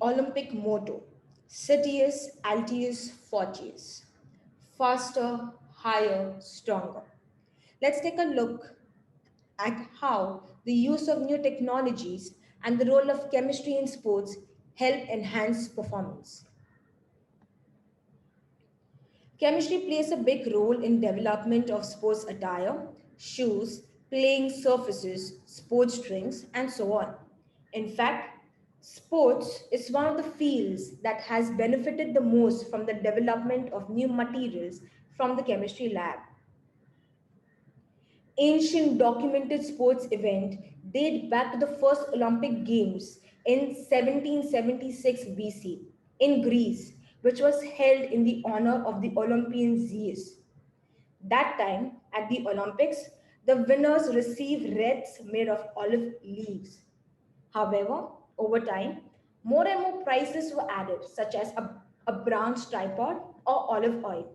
Olympic motto, Citius Altius Fortius, faster, higher, stronger. Let's take a look at how the use of new technologies and the role of chemistry in sports help enhance performance. Chemistry plays a big role in development of sports attire, shoes, playing surfaces, sports drinks, and so on. In fact, sports is one of the fields that has benefited the most from the development of new materials from the chemistry lab. Ancient documented sports event date back to the first Olympic Games in 1776 BC in Greece, which was held in the honor of the Olympian Zeus. That time, at the Olympics, the winners received wreaths made of olive leaves. However, over time, more and more prizes were added, such as a bronze tripod or olive oil.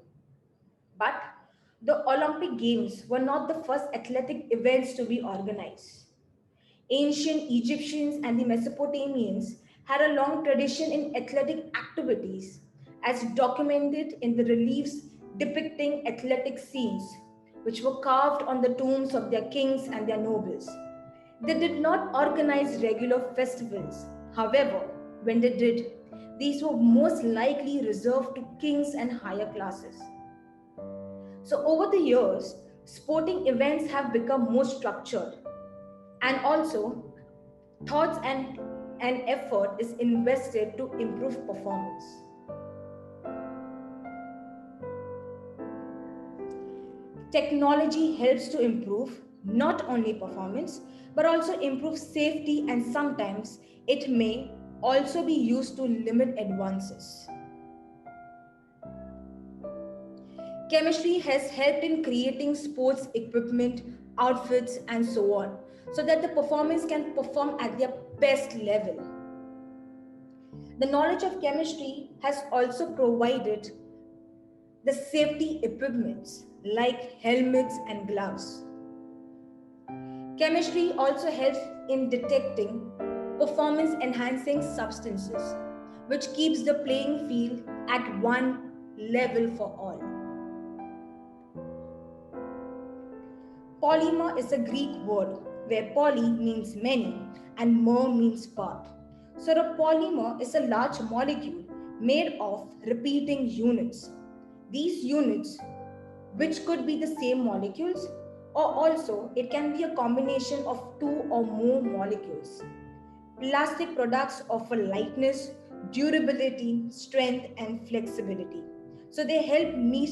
But the Olympic Games were not the first athletic events to be organized. Ancient Egyptians and the Mesopotamians had a long tradition in athletic activities, as documented in the reliefs depicting athletic scenes, which were carved on the tombs of their kings and their nobles. They did not organize regular festivals. However, when they did, these were most likely reserved to kings and higher classes. So, over the years, sporting events have become more structured, and also thoughts and effort is invested to improve performance. Technology helps to improve not only performance but also improve safety, and sometimes it may also be used to limit advances. Chemistry has helped in creating sports equipment, outfits, and so on, so that the performance can perform at their best level. The knowledge of chemistry has also provided the safety equipments like helmets and gloves. Chemistry also helps in detecting performance enhancing substances, which keeps the playing field at one level for all. Polymer is a Greek word where poly means many and mer means part. So a polymer is a large molecule made of repeating units. These units, which could be the same molecules, or also it can be a combination of two or more molecules. Plastic products offer lightness, durability, strength, and flexibility. So they help meet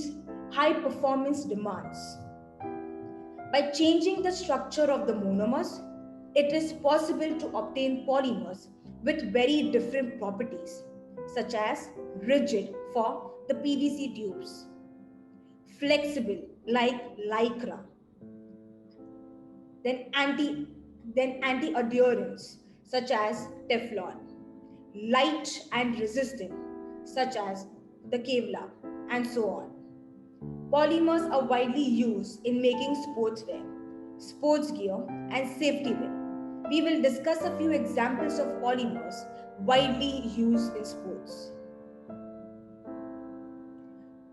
high performance demands. By changing the structure of the monomers, it is possible to obtain polymers with very different properties, such as rigid for the PVC tubes, flexible like lycra, then anti-adherence such as Teflon, light and resistant such as the Kevlar, and so on. Polymers are widely used in making sportswear, sports gear, and safety wear. We will discuss a few examples of polymers widely used in sports.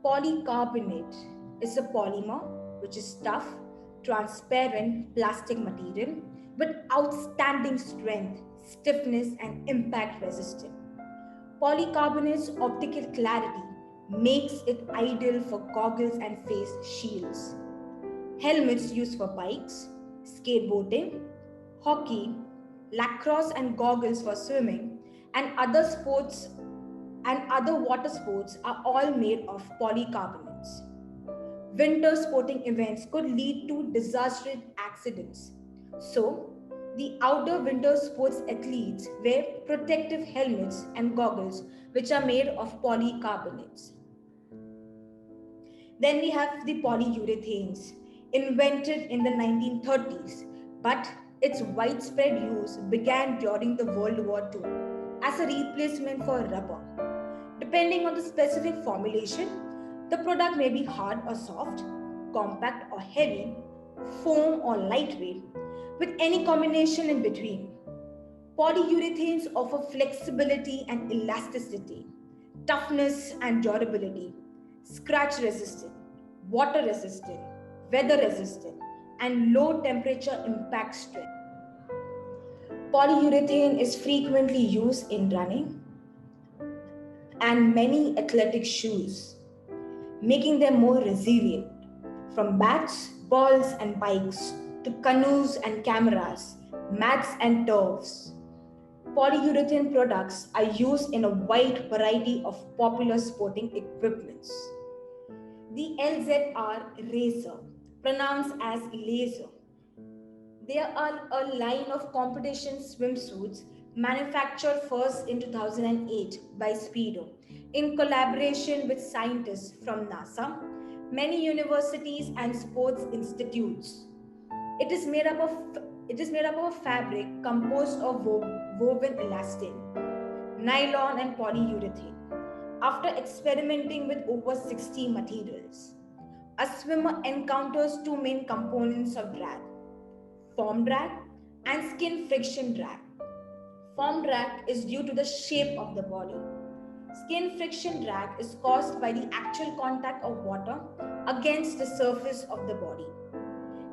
Polycarbonate is a polymer which is tough, transparent plastic material with outstanding strength, stiffness, and impact resistance. Polycarbonate's optical clarity makes it ideal for goggles and face shields. Helmets used for bikes, skateboarding, hockey, lacrosse, and goggles for swimming and other sports and other water sports are all made of polycarbonates. Winter sporting events could lead to disastrous accidents. So, the outdoor winter sports athletes wear protective helmets and goggles which are made of polycarbonates. Then we have the polyurethanes, invented in the 1930s, but its widespread use began during the World War II as a replacement for rubber. Depending on the specific formulation, the product may be hard or soft, compact or heavy, foam or lightweight, with any combination in between. Polyurethanes offer flexibility and elasticity, toughness and durability, scratch resistant, water resistant, weather resistant, and low temperature impact strength. Polyurethane is frequently used in running and many athletic shoes, making them more resilient. From bats, balls, and bikes to canoes and cameras, mats and turfs, polyurethane products are used in a wide variety of popular sporting equipments. The LZR Racer, pronounced as laser, they are a line of competition swimsuits manufactured first in 2008 by Speedo in collaboration with scientists from NASA, many universities and sports institutes. It is made up of a fabric composed of woven elastin, nylon and polyurethane. After experimenting with over 60 materials, a swimmer encounters two main components of drag: form drag and skin friction drag. Form drag is due to the shape of the body. Skin friction drag is caused by the actual contact of water against the surface of the body.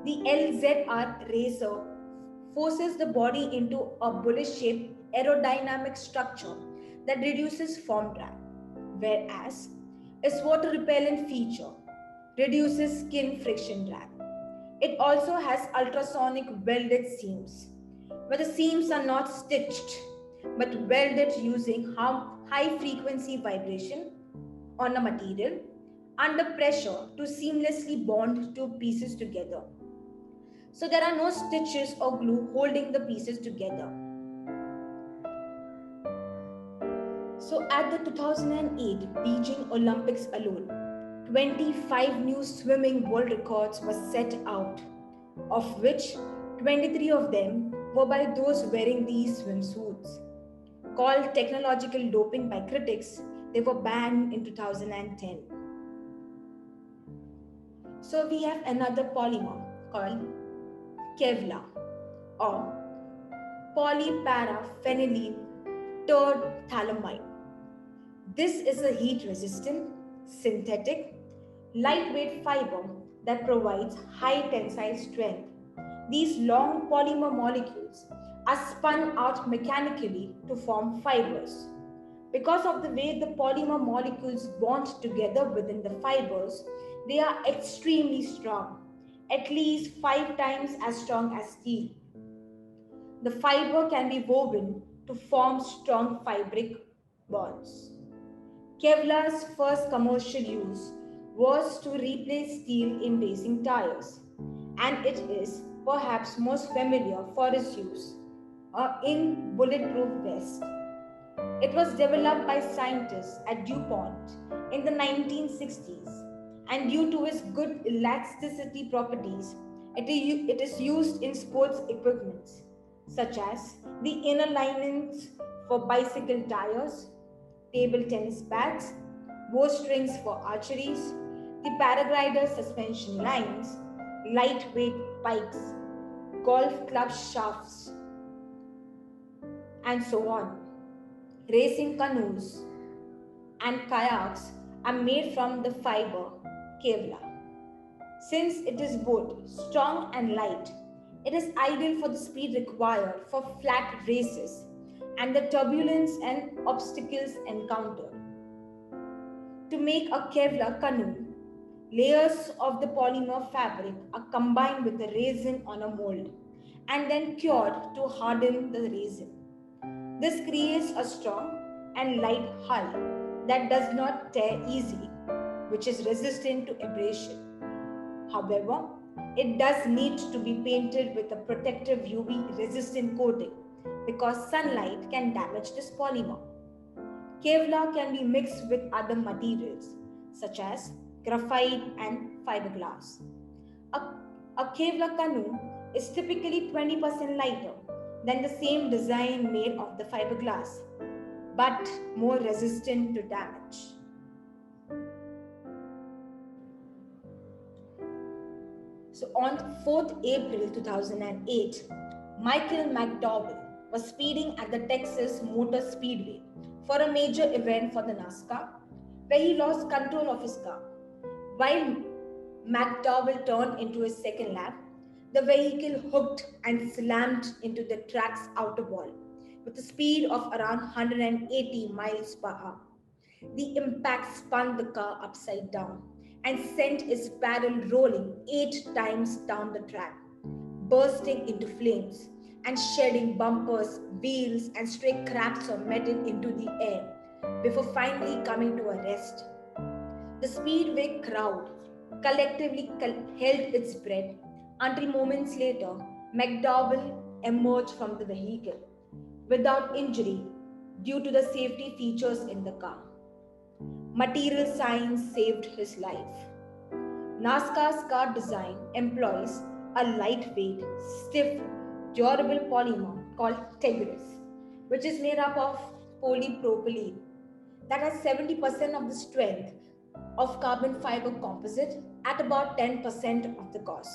The LZR Racer forces the body into a bullish shaped aerodynamic structure that reduces form drag, whereas its water repellent feature reduces skin friction drag. It also has ultrasonic welded seams, where the seams are not stitched but welded using high frequency vibration on a material under pressure to seamlessly bond two pieces together. So there are no stitches or glue holding the pieces together. So at the 2008 Beijing Olympics alone, 25 new swimming world records were set out, of which 23 of them were by those wearing these swimsuits. Called technological doping by critics, they were banned in 2010. So we have another polymer called Kevlar or polyparaphenylene terephthalamide. This is a heat-resistant, synthetic, lightweight fiber that provides high tensile strength. These long polymer molecules are spun out mechanically to form fibers. Because of the way the polymer molecules bond together within the fibers, they are extremely strong, at least 5 times as strong as steel. The fiber can be woven to form strong fabric bonds. Kevlar's first commercial use was to replace steel in racing tires, and it is perhaps most familiar for its use in bulletproof vests. It was developed by scientists at DuPont in the 1960s, and due to its good elasticity properties, it is used in sports equipment such as the inner linings for bicycle tires, table tennis bats, bowstrings for archeries, the paraglider suspension lines, lightweight bikes, golf club shafts, and so on. Racing canoes and kayaks are made from the fiber Kevlar. Since it is both strong and light, it is ideal for the speed required for flat races and the turbulence and obstacles encountered. To make a Kevlar canoe, layers of the polymer fabric are combined with the resin on a mold and then cured to harden the resin. This creates a strong and light hull that does not tear easily, which is resistant to abrasion. However, it does need to be painted with a protective UV resistant coating because sunlight can damage this polymer. Kevlar can be mixed with other materials such as graphite and fiberglass. A, a Kevlar canoe is typically 20% lighter than the same design made of the fiberglass, but more resistant to damage. So on 4th April 2008, Michael McDowell was speeding at the Texas Motor Speedway for a major event for the NASCAR, where he lost control of his car. While McDowell turned into his second lap, the vehicle hooked and slammed into the track's outer wall with a speed of around 180 miles per hour. The impact spun the car upside down and sent its barrel rolling 8 times down the track, bursting into flames and shedding bumpers, wheels, and stray cracks of metal into the air before finally coming to a rest. The Speedway crowd collectively held its breath until moments later McDowell emerged from the vehicle without injury due to the safety features in the car. Material science saved his life. NASCAR's car design employs a lightweight, stiff, durable polymer called Tegris, which is made up of polypropylene that has 70% of the strength of carbon fiber composite at about 10% of the cost.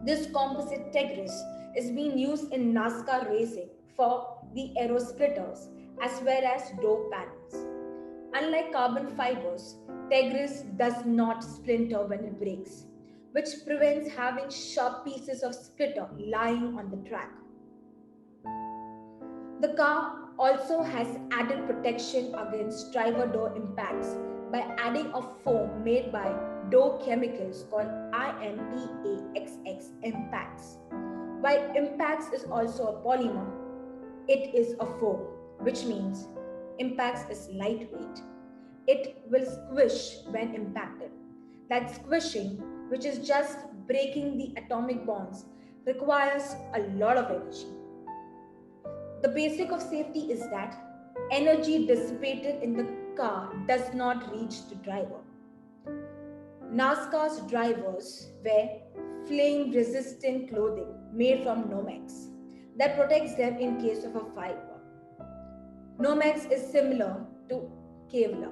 This composite Tegris is being used in NASCAR racing for the aero splitters as well as door panels. Unlike carbon fibers, Tegris does not splinter when it breaks, which prevents having sharp pieces of splitter lying on the track. The car also has added protection against driver door impacts by adding a foam made by door chemicals called IMPAXX Impacts. While Impacts is also a polymer, it is a foam, which means Impacts is lightweight. It will squish when impacted. That squishing, which is just breaking the atomic bonds, requires a lot of energy. The basic of safety is that energy dissipated in the car does not reach the driver. NASCAR's drivers wear flame resistant clothing made from Nomex that protects them in case of a fire. Nomex is similar to Kevlar.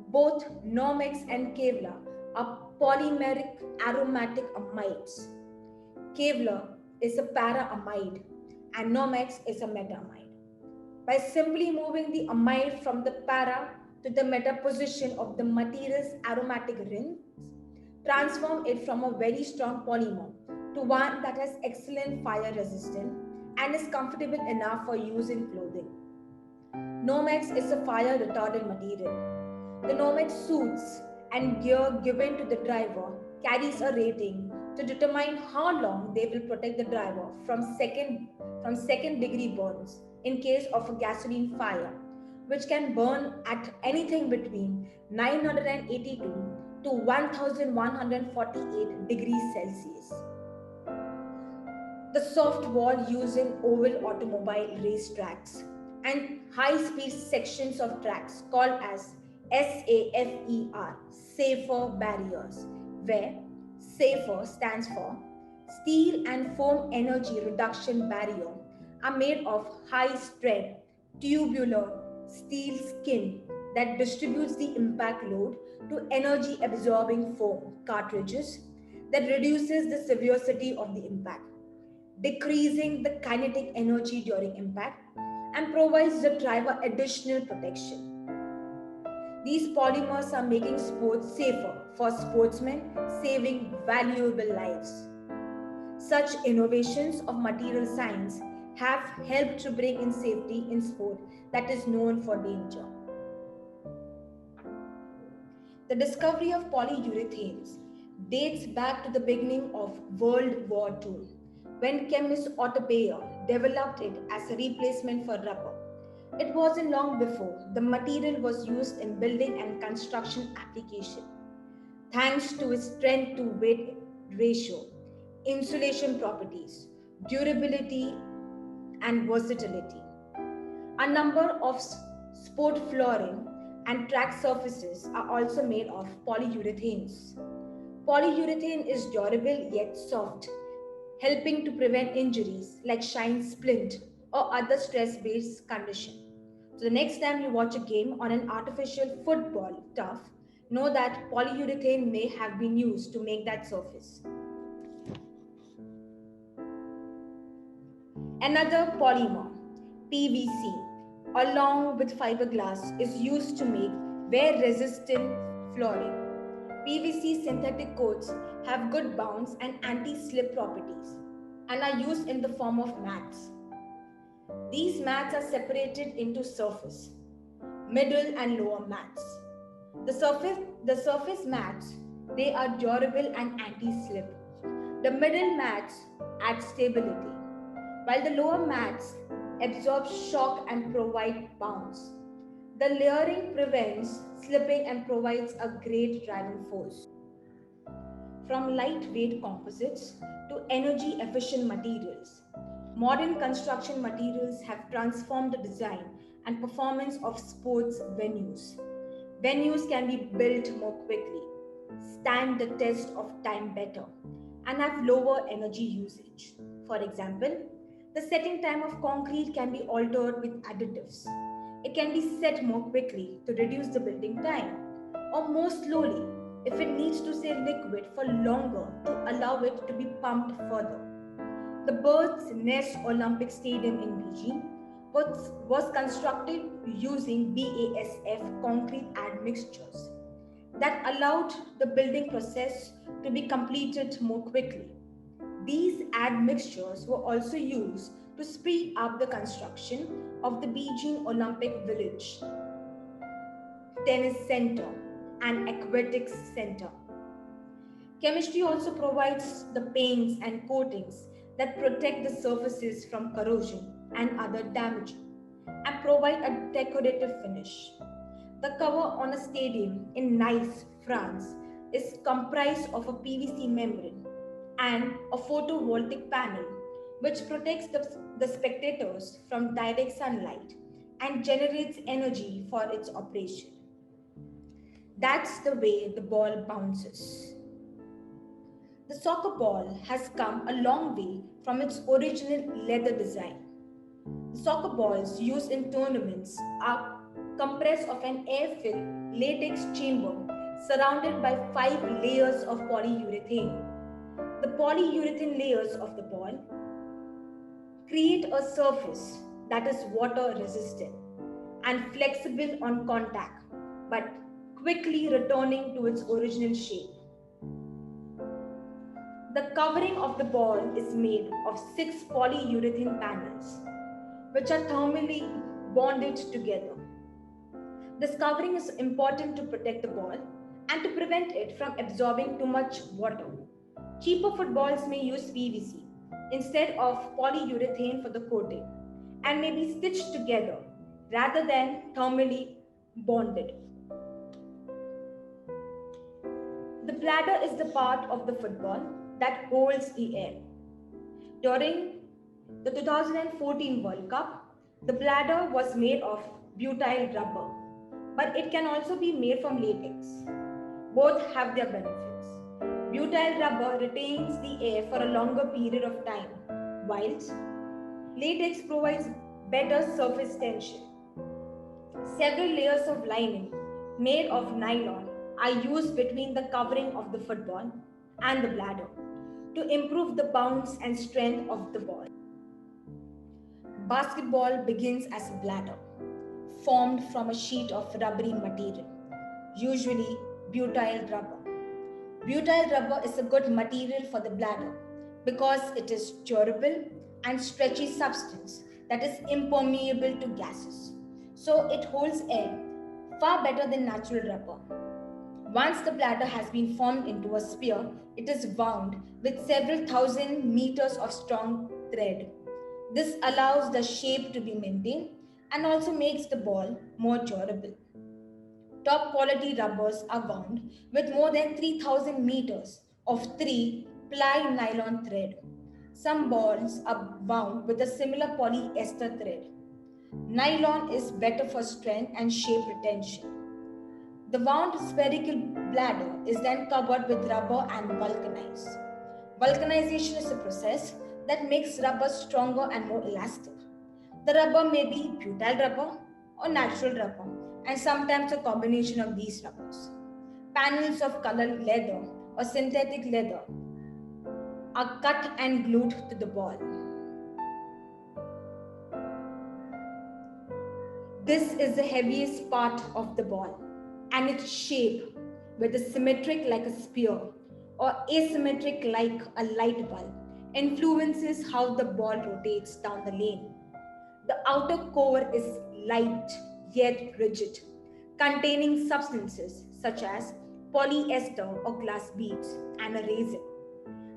Both Nomex and Kevlar are polymeric aromatic amides. Kevlar is a para-amide and Nomex is a meta-amide. By simply moving the amide from the para to the meta position of the material's aromatic rings, transform it from a very strong polymer to one that has excellent fire resistance and is comfortable enough for use in clothing. Nomex is a fire retardant material. The Nomex suits and gear given to the driver carries a rating to determine how long they will protect the driver from second degree burns in case of a gasoline fire, which can burn at anything between 982 to 1148 degrees Celsius. The soft wall used in oval automobile race tracks and high-speed sections of tracks called as SAFER, safer barriers, where SAFER stands for Steel and Foam Energy Reduction Barrier, are made of high-strength tubular steel skin that distributes the impact load to energy-absorbing foam cartridges that reduces the severity of the impact, decreasing the kinetic energy during impact, and provides the driver additional protection. These polymers are making sports safer for sportsmen, saving valuable lives. Such innovations of material science have helped to bring in safety in sport that is known for danger. The discovery of polyurethanes dates back to the beginning of World War II, when chemist Otto Bayer developed it as a replacement for rubber. It wasn't long before the material was used in building and construction application, thanks to its strength to weight ratio, insulation properties, durability, and versatility. A number of sport flooring and track surfaces are also made of polyurethanes. Polyurethane is durable yet soft, helping to prevent injuries like shin splint or other stress-based condition. So the next time you watch a game on an artificial football turf, know that polyurethane may have been used to make that surface. Another polymer, PVC, along with fiberglass, is used to make wear-resistant flooring. PVC synthetic coats have good bounce and anti-slip properties and are used in the form of mats. These mats are separated into surface, middle and lower mats. The surface mats, they are durable and anti-slip. The middle mats add stability, while the lower mats absorb shock and provide bounce. The layering prevents slipping and provides a great driving force. From lightweight composites to energy efficient materials, modern construction materials have transformed the design and performance of sports venues. Venues can be built more quickly, stand the test of time better, and have lower energy usage. For example, the setting time of concrete can be altered with additives. It can be set more quickly to reduce the building time, or more slowly if it needs to stay liquid for longer to allow it to be pumped further. The Bird's Nest Olympic Stadium in Beijing was constructed using BASF concrete admixtures that allowed the building process to be completed more quickly. These admixtures were also used to speed up the construction of the Beijing Olympic Village, Tennis Center, and Aquatics Center. Chemistry also provides the paints and coatings that protect the surfaces from corrosion and other damage and provide a decorative finish. The cover on a stadium in Nice, France is comprised of a PVC membrane and a photovoltaic panel which protects the spectators from direct sunlight and generates energy for its operation. That's the way the ball bounces. The soccer ball has come a long way from its original leather design. The soccer balls used in tournaments are compressed of an air-filled latex chamber surrounded by 5 layers of polyurethane. The polyurethane layers of the ball create a surface that is water resistant and flexible on contact, but quickly returning to its original shape. The covering of the ball is made of 6 polyurethane panels, which are thermally bonded together. This covering is important to protect the ball and to prevent it from absorbing too much water. Cheaper footballs may use PVC instead of polyurethane for the coating and may be stitched together rather than thermally bonded. The bladder is the part of the football that holds the air. During the 2014 World Cup, the bladder was made of butyl rubber, but it can also be made from latex. Both have their benefits. Butyl rubber retains the air for a longer period of time, whilst latex provides better surface tension. Several layers of lining made of nylon are used between the covering of the football and the bladder to improve the bounce and strength of the ball. Basketball begins as a bladder formed from a sheet of rubbery material, usually butyl rubber. Butyl rubber is a good material for the bladder because it is durable and stretchy substance that is impermeable to gases. So it holds air far better than natural rubber. Once the bladder has been formed into a sphere, it is wound with several thousand meters of strong thread. This allows the shape to be maintained and also makes the ball more durable. Top quality rubbers are wound with more than 3000 meters of 3-ply nylon thread. Some balls are wound with a similar polyester thread. Nylon is better for strength and shape retention. The wound spherical bladder is then covered with rubber and vulcanized. Vulcanization is a process that makes rubber stronger and more elastic. The rubber may be butyl rubber or natural rubber, and sometimes a combination of these rubbers. Panels of colored leather or synthetic leather are cut and glued to the ball. This is the heaviest part of the ball, and its shape, whether symmetric like a spear or asymmetric like a light bulb, influences how the ball rotates down the lane. The outer core is light yet rigid, containing substances such as polyester or glass beads and a resin.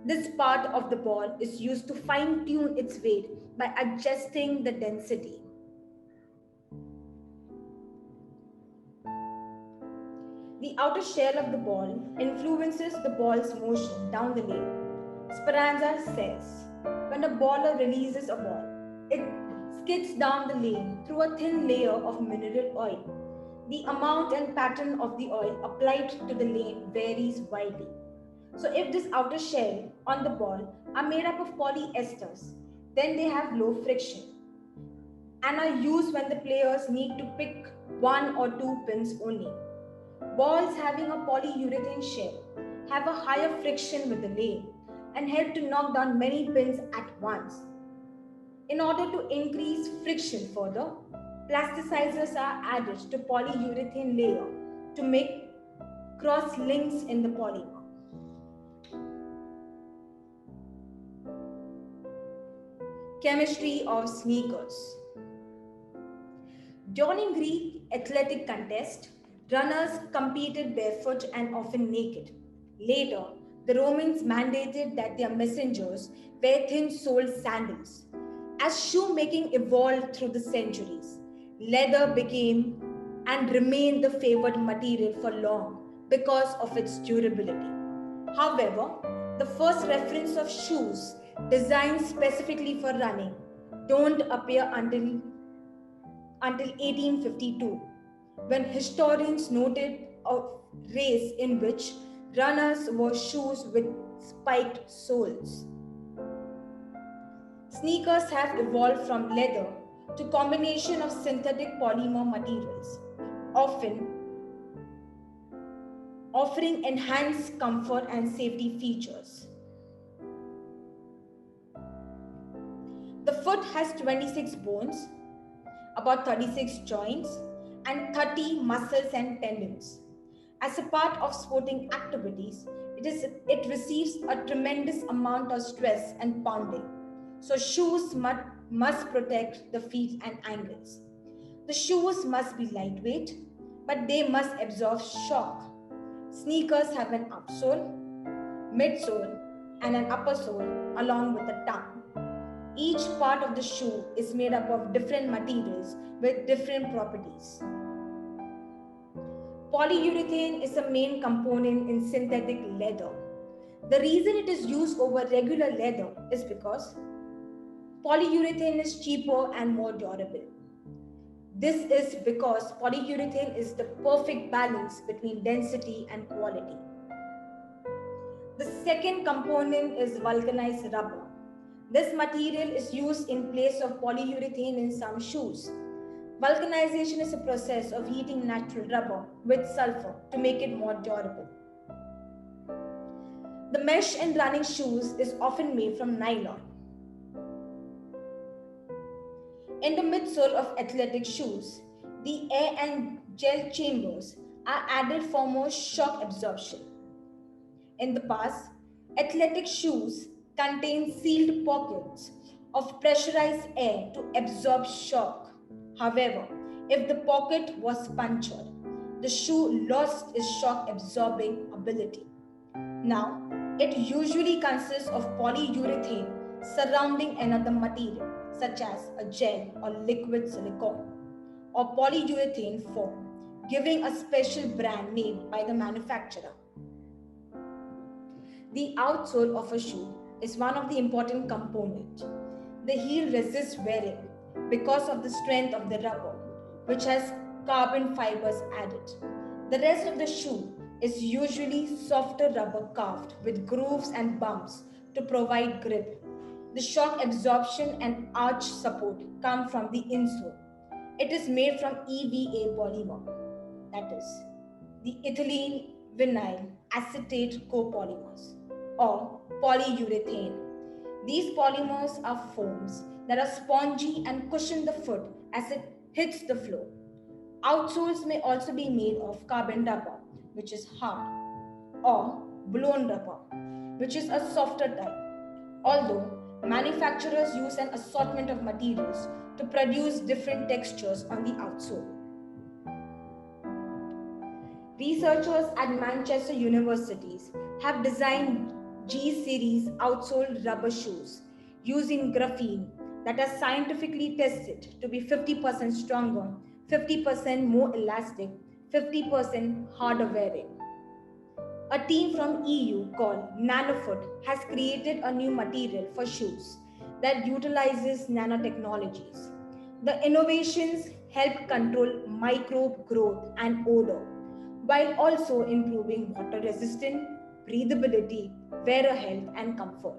This part of the ball is used to fine tune its weight by adjusting the density. The outer shell of the ball influences the ball's motion down the lane. Speranza says, when a baller releases a ball, it skids down the lane through a thin layer of mineral oil. The amount and pattern of the oil applied to the lane varies widely. So if this outer shell on the ball are made up of polyesters, then they have low friction and are used when the players need to pick one or two pins only. Balls having a polyurethane shell have a higher friction with the lane and help to knock down many pins at once. In order to increase friction further, plasticizers are added to polyurethane layer to make cross links in the polymer. Chemistry of sneakers. During Greek athletic contest, runners competed barefoot and often naked. Later, the Romans mandated that their messengers wear thin-soled sandals. As shoemaking evolved through the centuries, leather became and remained the favored material for long because of its durability. However, the first reference of shoes designed specifically for running don't appear until 1852, when historians noted a race in which runners wore shoes with spiked soles. Sneakers have evolved from leather to combination of synthetic polymer materials, often offering enhanced comfort and safety features. The foot has 26 bones, about 36 joints, and 30 muscles and tendons. As a part of sporting activities, it receives a tremendous amount of stress and pounding. So shoes must protect the feet and ankles. The shoes must be lightweight, but they must absorb shock. Sneakers have an upsole, midsole, and an upper sole along with a tongue. Each part of the shoe is made up of different materials with different properties. Polyurethane is a main component in synthetic leather. The reason it is used over regular leather is because polyurethane is cheaper and more durable. This is because polyurethane is the perfect balance between density and quality. The second component is vulcanized rubber. This material is used in place of polyurethane in some shoes. Vulcanization is a process of heating natural rubber with sulfur to make it more durable. The mesh in running shoes is often made from nylon. In the midsole of athletic shoes, the air and gel chambers are added for more shock absorption. In the past, athletic shoes contained sealed pockets of pressurized air to absorb shock. However, if the pocket was punctured, the shoe lost its shock absorbing ability. Now, it usually consists of polyurethane surrounding another material, such as a gel or liquid silicone, or polyurethane foam, giving a special brand name by the manufacturer. The outsole of a shoe is one of the important components. The heel resists wearing because of the strength of the rubber, which has carbon fibers added. The rest of the shoe is usually softer rubber carved with grooves and bumps to provide grip. The shock absorption and arch support come from the insole. It is made from EVA polymer, that is, the ethylene vinyl acetate copolymers, or polyurethane. These polymers are foams that are spongy and cushion the foot as it hits the floor. Outsoles may also be made of carbon rubber, which is hard, or blown rubber, which is a softer type. Although manufacturers use an assortment of materials to produce different textures on the outsole. Researchers at Manchester universities have designed G series outsole rubber shoes using graphene that are scientifically tested to be 50% stronger, 50% more elastic, 50% harder wearing. A team from EU called Nanofoot has created a new material for shoes that utilizes nanotechnologies. The innovations help control microbe growth and odor while also improving water resistance, breathability, wearer health, and comfort.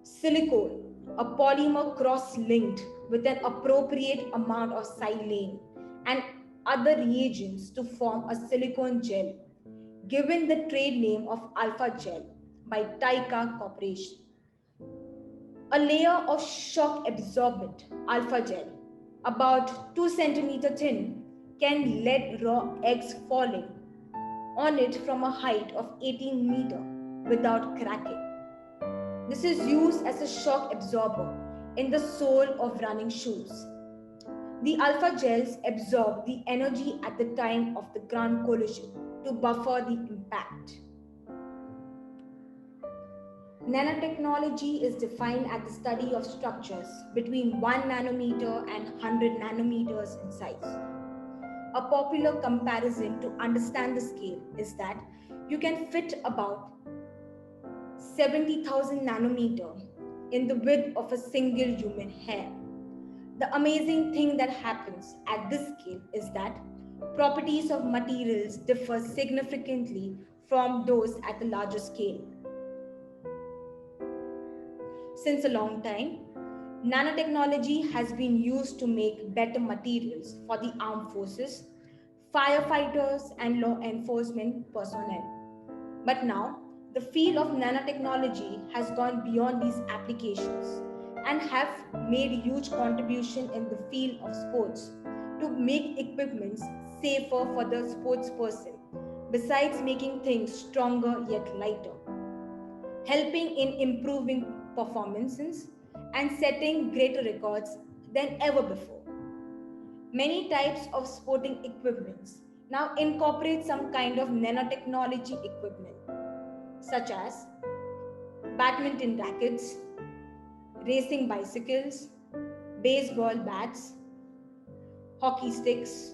Silicone, a polymer cross-linked with an appropriate amount of silane and other reagents to form a silicone gel, given the trade name of Alpha Gel by Taika Corporation. A layer of shock absorbent Alpha Gel, about 2 centimeter thin, can let raw eggs falling on it from a height of 18 meter without cracking. This is used as a shock absorber in the sole of running shoes. The alpha gels absorb the energy at the time of the ground collision to buffer the impact. Nanotechnology is defined as the study of structures between 1 nanometer and 100 nanometers in size. A popular comparison to understand the scale is that you can fit about 70,000 nanometer in the width of a single human hair. The amazing thing that happens at this scale is that properties of materials differ significantly from those at the larger scale. Since a long time, nanotechnology has been used to make better materials for the armed forces, firefighters, and law enforcement personnel. But now, the field of nanotechnology has gone beyond these applications and have made a huge contribution in the field of sports to make equipments safer for the sports person, besides making things stronger yet lighter, helping in improving performances and setting greater records than ever before. Many types of sporting equipments now incorporate some kind of nanotechnology equipment, such as badminton rackets, racing bicycles, baseball bats, hockey sticks.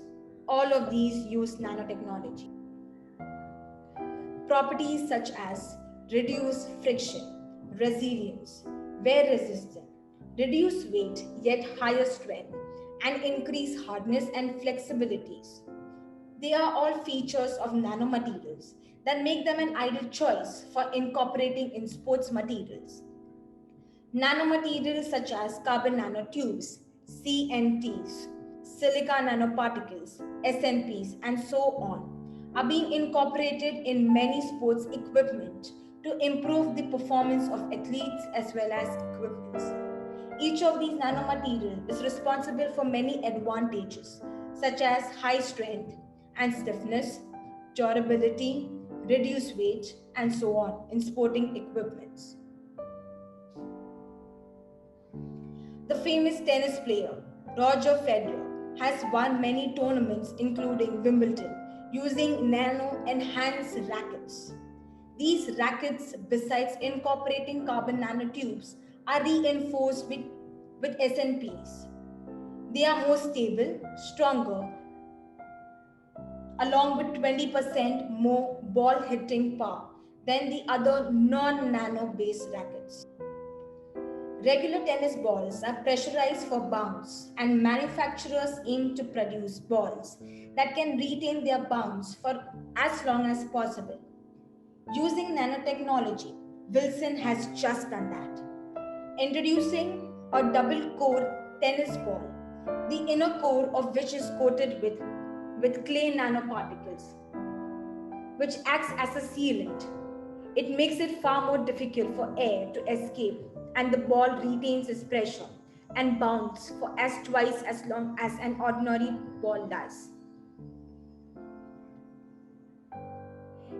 All of these use nanotechnology. Properties such as reduce friction, resilience, wear resistance, reduce weight yet higher strength, and increase hardness and flexibilities. They are all features of nanomaterials that make them an ideal choice for incorporating in sports materials. Nanomaterials such as carbon nanotubes, CNTs, silica nanoparticles, SNPs, and so on are being incorporated in many sports equipment to improve the performance of athletes as well as equipments. Each of these nanomaterials is responsible for many advantages such as high strength and stiffness, durability, reduced weight, and so on in sporting equipments. The famous tennis player Roger Federer has won many tournaments including Wimbledon using nano-enhanced rackets. These rackets, besides incorporating carbon nanotubes, are reinforced with SNPs. They are more stable, stronger, along with 20% more ball hitting power than the other non-nano based rackets. Regular tennis balls are pressurized for bounce, and manufacturers aim to produce balls that can retain their bounce for as long as possible. Using nanotechnology, Wilson has just done that. Introducing a double core tennis ball, the inner core of which is coated with clay nanoparticles, which acts as a sealant. It makes it far more difficult for air to escape and the ball retains its pressure, and bounce for as twice as long as an ordinary ball does.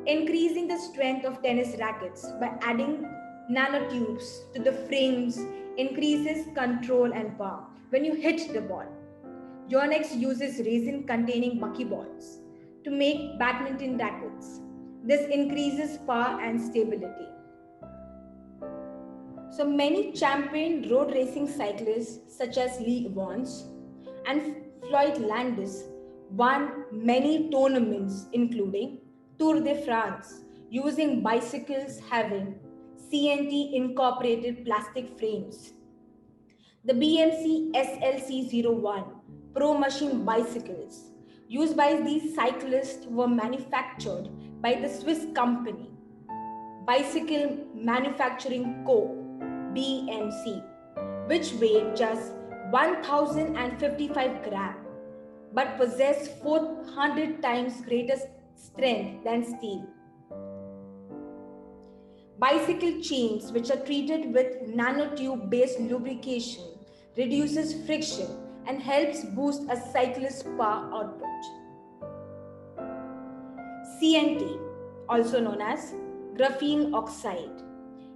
Increasing the strength of tennis rackets by adding nanotubes to the frames increases control and power when you hit the ball. Yonex uses resin containing buckyballs to make badminton rackets. This increases power and stability. So many championed road racing cyclists such as Lee Evans and Floyd Landis won many tournaments including Tour de France using bicycles having CNT incorporated plastic frames. The BMC SLC01 Pro Machine bicycles used by these cyclists were manufactured by the Swiss company Bicycle Manufacturing Co. BMC, which weighed just 1055 grams but possessed 400 times greater strength than steel. Bicycle chains, which are treated with nanotube-based lubrication, reduces friction and helps boost a cyclist's power output. CNT, also known as graphene oxide,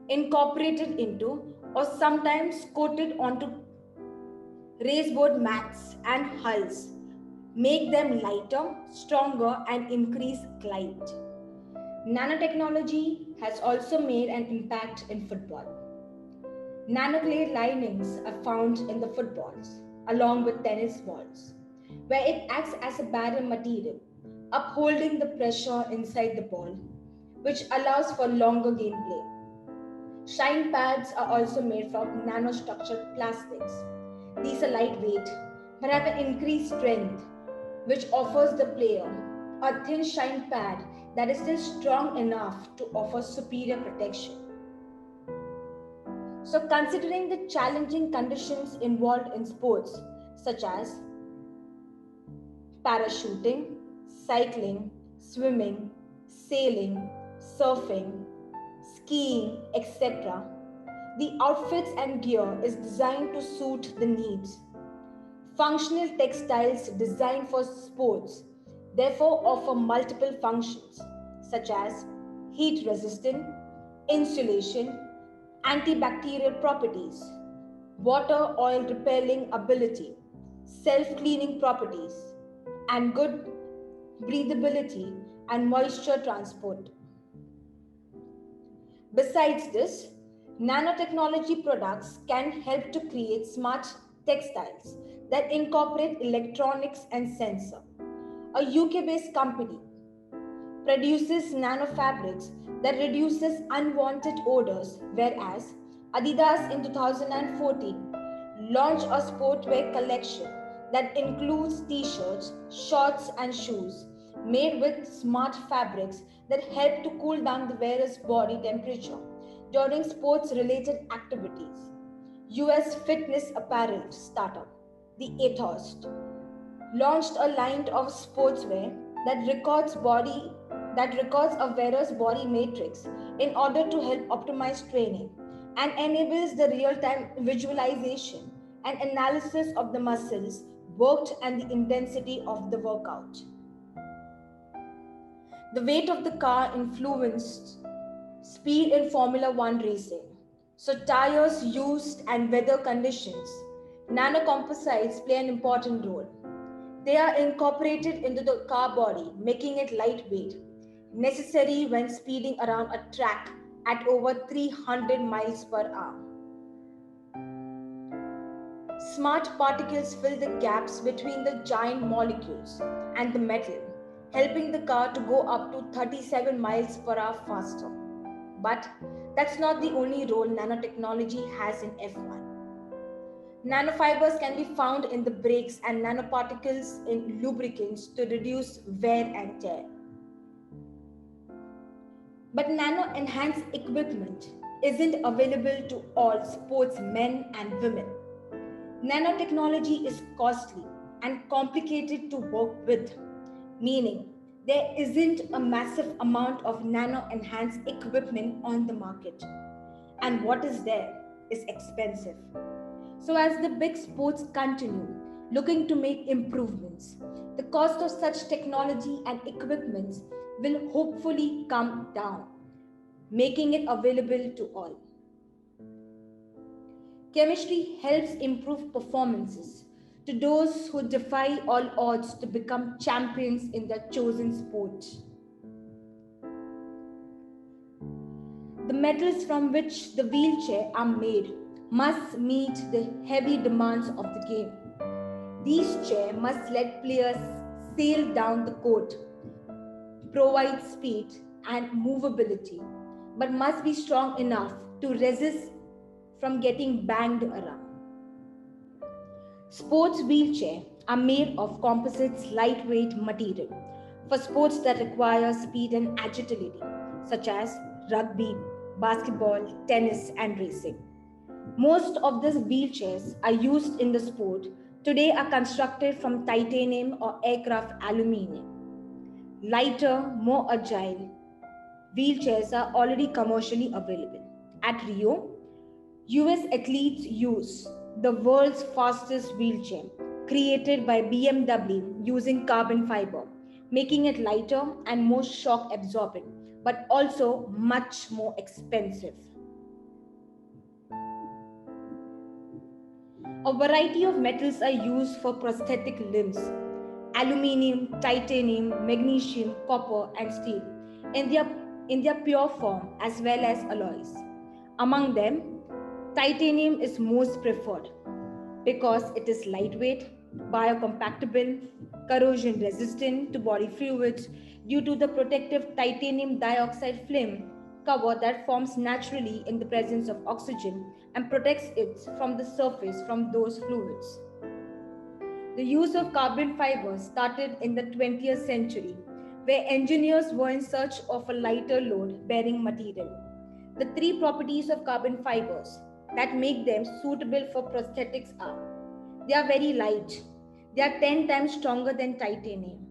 incorporated into or sometimes coated onto raceboard mats and hulls, make them lighter, stronger, and increase glide. Nanotechnology has also made an impact in football. Nanoclay linings are found in the footballs, along with tennis balls, where it acts as a barrier material, upholding the pressure inside the ball, which allows for longer gameplay. Shine pads are also made from nanostructured plastics. These are lightweight but have an increased strength, which offers the player a thin shine pad that is still strong enough to offer superior protection. So, considering the challenging conditions involved in sports such as parachuting, cycling, swimming, sailing, surfing, skiing, etc., the outfits and gear is designed to suit the needs. Functional textiles designed for sports therefore offer multiple functions such as heat resistant, insulation, antibacterial properties, water oil repelling ability, self-cleaning properties, and good breathability and moisture transport. Besides this, nanotechnology products can help to create smart textiles that incorporate electronics and sensor. A UK-based company produces nanofabrics that reduces unwanted odors, whereas Adidas in 2014 launched a sportswear collection that includes t-shirts, shorts and shoes made with smart fabrics that help to cool down the wearer's body temperature during sports-related activities. US fitness apparel startup, the Ethos, launched a line of sportswear that records a wearer's body matrix in order to help optimize training and enables the real-time visualization and analysis of the muscles worked and the intensity of the workout. The weight of the car influenced speed in Formula One racing. So tires used and weather conditions, nanocomposites play an important role. They are incorporated into the car body, making it lightweight, necessary when speeding around a track at over 300 miles per hour. Smart particles fill the gaps between the giant molecules and the metal, helping the car to go up to 37 miles per hour faster. But that's not the only role nanotechnology has in F1. Nanofibers can be found in the brakes and nanoparticles in lubricants to reduce wear and tear. But nano-enhanced equipment isn't available to all sportsmen and women. Nanotechnology is costly and complicated to work with, meaning there isn't a massive amount of nano-enhanced equipment on the market. And what is there is expensive. So, as the big sports continue looking to make improvements, the cost of such technology and equipments will hopefully come down, making it available to all. Chemistry helps improve performances to those who defy all odds to become champions in their chosen sport. The metals from which the wheelchair are made must meet the heavy demands of the game. These chairs must let players sail down the court, provide speed and movability, but must be strong enough to resist from getting banged around. Sports wheelchairs are made of composites lightweight material for sports that require speed and agility, such as rugby, basketball, tennis, and racing. Most of these wheelchairs are used in the sport today are constructed from titanium or aircraft aluminum. Lighter, more agile wheelchairs are already commercially available. At Rio, US athletes use the world's fastest wheelchair, created by BMW using carbon fiber, making it lighter and more shock absorbent, but also much more expensive. A variety of metals are used for prosthetic limbs: aluminium, titanium, magnesium, copper, and steel in their, in their pure form as well as alloys. Among them, titanium is most preferred because it is lightweight, biocompatible, corrosion resistant to body fluids due to the protective titanium dioxide film cover that forms naturally in the presence of oxygen and protects it from the surface from those fluids. The use of carbon fiber started in the 20th century, where engineers were in search of a lighter load bearing material. The three properties of carbon fibers that make them suitable for prosthetics are: they are very light, they are 10 times stronger than titanium,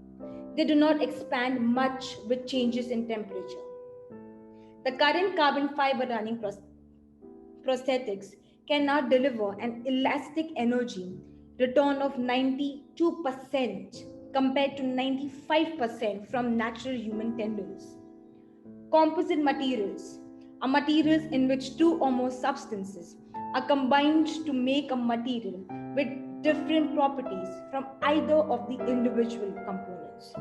they do not expand much with changes in temperature. The current carbon fiber running prosthetics can now deliver an elastic energy return of 92% compared to 95% from natural human tendons. Composite materials are materials in which two or more substances are combined to make a material with different properties from either of the individual components.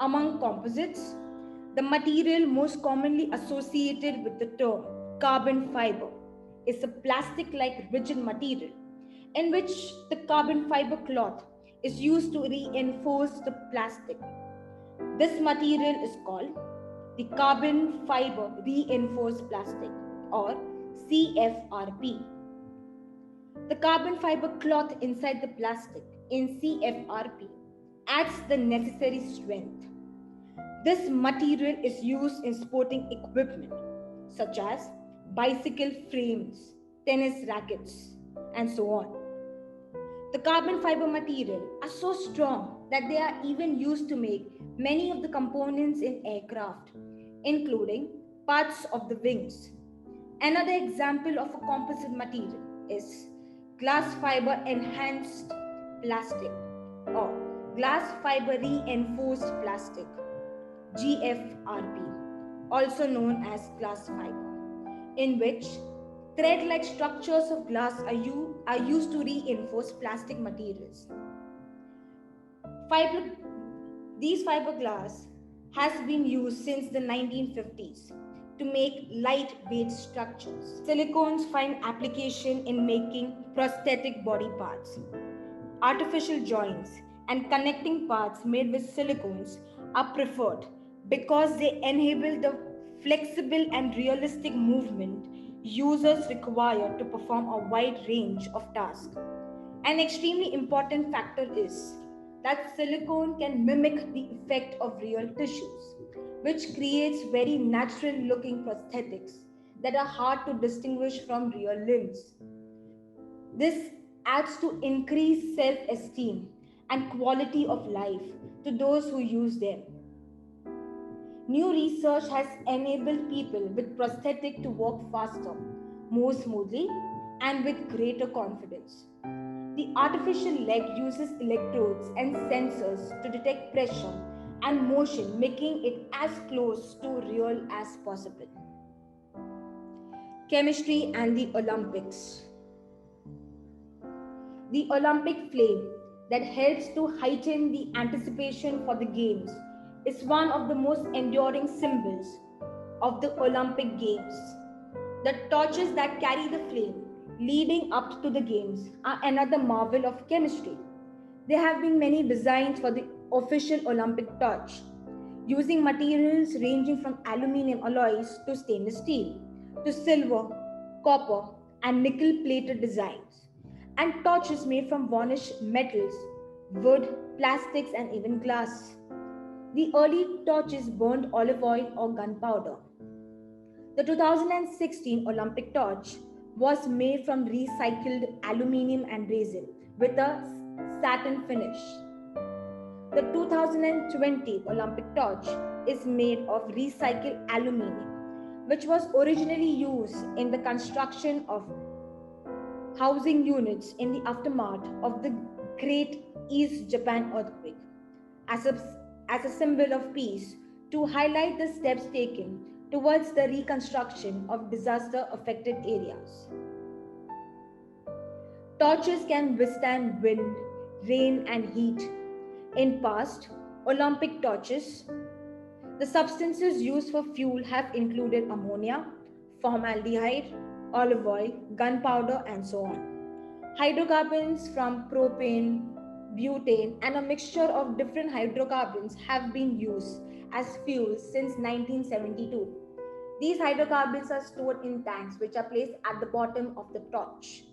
Among composites, the material most commonly associated with the term carbon fiber is a plastic-like rigid material in which the carbon fiber cloth is used to reinforce the plastic. This material is called the carbon fiber reinforced plastic, or CFRP. The carbon fiber cloth inside the plastic in CFRP adds the necessary strength. This material is used in sporting equipment such as bicycle frames, tennis rackets, and so on. The carbon fiber material are so strong that they are even used to make many of the components in aircraft, including parts of the wings. Another example of a composite material is glass fiber enhanced plastic or glass fiber reinforced plastic, GFRP, also known as glass fiber, in which thread-like structures of glass are used to reinforce plastic materials. Fiber, these fiberglass has been used since the 1950s to make lightweight structures. Silicones find application in making prosthetic body parts. Artificial joints and connecting parts made with silicones are preferred because they enable the flexible and realistic movement users require to perform a wide range of tasks. An extremely important factor is that silicone can mimic the effect of real tissues, which creates very natural looking prosthetics that are hard to distinguish from real limbs. This adds to increased self-esteem and quality of life to those who use them. New research has enabled people with prosthetic to walk faster, more smoothly, and with greater confidence. The artificial leg uses electrodes and sensors to detect pressure and motion, making it as close to real as possible. Chemistry and the Olympics. The Olympic flame that helps to heighten the anticipation for the Games is one of the most enduring symbols of the Olympic Games. The torches that carry the flame leading up to the Games are another marvel of chemistry. There have been many designs for the official Olympic torch, using materials ranging from aluminium alloys to stainless steel, to silver, copper, and nickel plated designs, and torches made from varnished metals, wood, plastics, and even glass. The early torches burned olive oil or gunpowder. The 2016 Olympic torch was made from recycled aluminium and resin with a satin finish. The 2020 Olympic torch is made of recycled aluminium, which was originally used in the construction of housing units in the aftermath of the Great East Japan earthquake. As a symbol of peace, to highlight the steps taken towards the reconstruction of disaster affected areas. Torches can withstand wind, rain, and heat. In past Olympic torches, the substances used for fuel have included ammonia, formaldehyde, olive oil, gunpowder, and so on. Hydrocarbons from propane, butane, and a mixture of different hydrocarbons have been used as fuels since 1972. These hydrocarbons are stored in tanks which are placed at the bottom of the torch.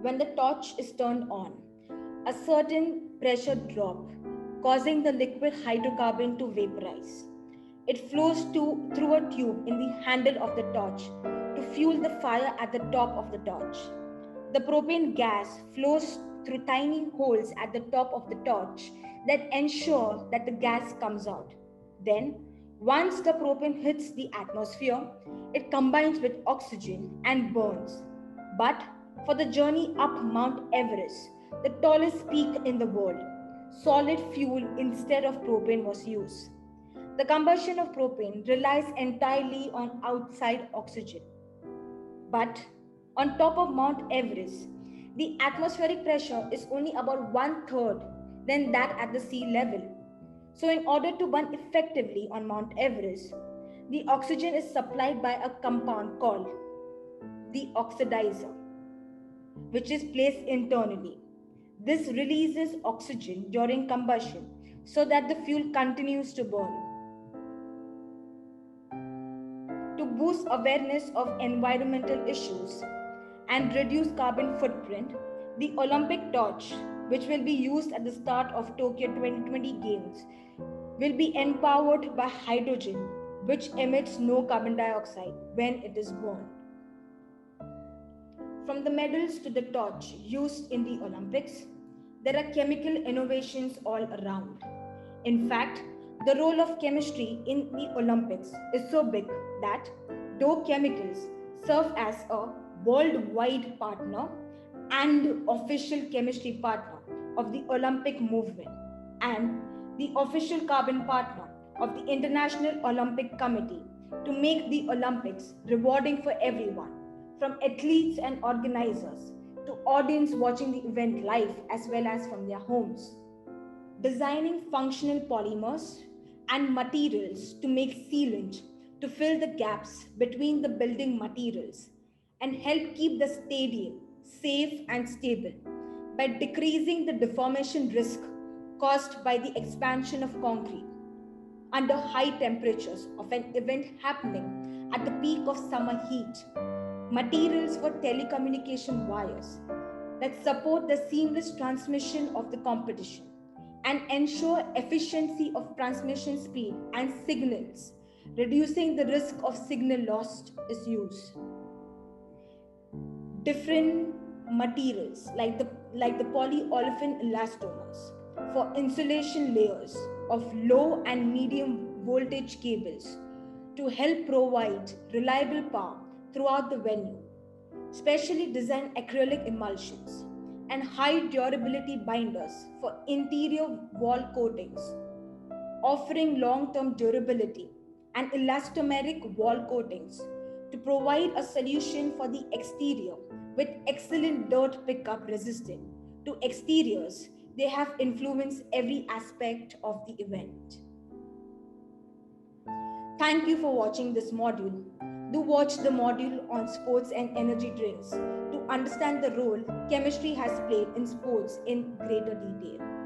When the torch is turned on, a certain pressure drop, causing the liquid hydrocarbon to vaporize. It flows through a tube in the handle of the torch to fuel the fire at the top of the torch. The propane gas flows through tiny holes at the top of the torch that ensure that the gas comes out. Then, once the propane hits the atmosphere, it combines with oxygen and burns. But for the journey up Mount Everest, the tallest peak in the world, solid fuel instead of propane was used. The combustion of propane relies entirely on outside oxygen. But on top of Mount Everest, the atmospheric pressure is only about one third than that at the sea level. So, in order to burn effectively on Mount Everest, the oxygen is supplied by a compound called the oxidizer, which is placed internally. This releases oxygen during combustion so that the fuel continues to burn. To boost awareness of environmental issues and reduce carbon footprint, the Olympic torch, which will be used at the start of Tokyo 2020 Games, will be empowered by hydrogen, which emits no carbon dioxide when it is burned. From the medals to the torch used in the Olympics, there are chemical innovations all around. In fact, the role of chemistry in the Olympics is so big that though chemicals serve as a worldwide partner and official chemistry partner of the Olympic movement and the official carbon partner of the International Olympic Committee to make the Olympics rewarding for everyone, from athletes and organizers to audience watching the event live as well as from their homes. Designing functional polymers and materials to make sealant to fill the gaps between the building materials and help keep the stadium safe and stable by decreasing the deformation risk caused by the expansion of concrete under high temperatures of an event happening at the peak of summer heat. Materials for telecommunication wires that support the seamless transmission of the competition and ensure efficiency of transmission speed and signals, reducing the risk of signal loss is used. Different materials like the polyolefin elastomers for insulation layers of low and medium voltage cables to help provide reliable power throughout the venue. Specially designed acrylic emulsions and high durability binders for interior wall coatings, offering long term durability, and elastomeric wall coatings to provide a solution for the exterior with excellent dirt pickup resistant to exteriors. They have influenced every aspect of the event. Thank you for watching this module. Do watch the module on sports and energy drinks to understand the role chemistry has played in sports in greater detail.